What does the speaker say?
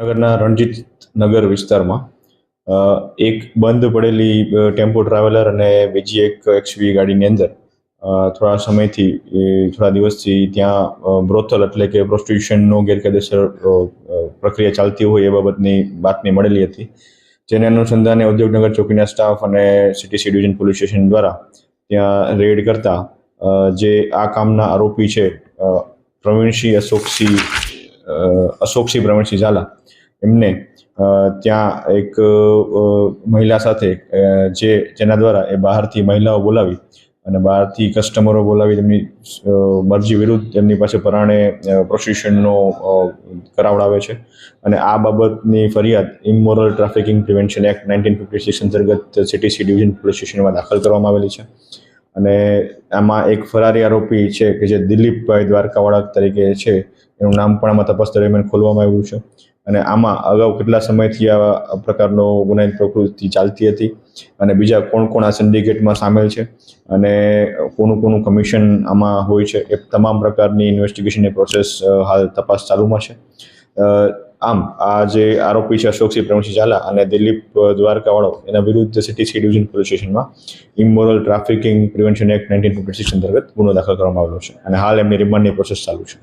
જામનગરના રણજીત નગર વિસ્તારમાં એક બંધ પડેલી ટેમ્પો ટ્રાવેલર અને બીજી એક એક્સવી ગાડીની અંદર થોડા દિવસથી ત્યાં બ્રોથલ એટલે કે પ્રોસ્ટિટ્યુશનનો ગેરકાયદેસર પ્રક્રિયા ચાલતી હોય એ બાબતની બાતમી મળેલી હતી, જેને અનુસંધાને ઉદ્યોગનગર ચોકીના સ્ટાફ અને city C division police station દ્વારા ત્યાં રેડ કરતા જે આ કામના આરોપી છે પ્રવીણસિંહ અશોકસિંહ પ્રવીણસિંહ ઝાલા, એમને ત્યાં એક મહિલા સાથે જેના દ્વારા એ બહારથી મહિલાઓ બોલાવી અને બહારથી કસ્ટમરો બોલાવી તેમની મરજી વિરુદ્ધ તેમની પાસે પરાણે પ્રોસ્ટિટ્યુશનનો કરાવડાવે છે અને આ બાબતની ફરિયાદ ઇમોરલ ટ્રાફિકિંગ પ્રિવેન્શન એક્ટ 1956 અંતર્ગત સિટી સી ડિવિઝન પોલીસ સ્ટેશનમાં દાખલ કરવામાં આવેલી છે. અને આમાં એક ફરારી આરોપી છે કે જે દિલીપભાઈ દ્વારકાવાળા તરીકે છે, એનું નામ પણ આમાં તપાસ દરમિયાન ખોલવામાં આવ્યું છે. અને આમાં અગાઉ કેટલા સમયથી આ પ્રકારનો ગુનાહિત પ્રવૃત્તિ ચાલતી હતી અને બીજા કોણ કોણ આ સિન્ડિકેટમાં સામેલ છે અને કોનું કમિશન આમાં હોય છે, એ તમામ પ્રકારની ઇન્વેસ્ટિગેશનની પ્રોસેસ હાલ તપાસ ચાલુમાં છે. આમ આ જે આરોપી છે અશોકસિંહ પ્રવીણસિંહ ઝાલા અને દિલીપ દ્વારકાવાળો, એના વિરુદ્ધ સિટી સી ડિવિઝન પોલીસ સ્ટેશનમાં ઇમોરલ ટ્રાફિકિંગ પ્રિવેન્શન એક્ટ 1956 અંતર્ગત ગુનો દાખલ કરવામાં આવેલો છે અને હાલ એમની રિમાન્ડની પ્રોસેસ ચાલુ છે.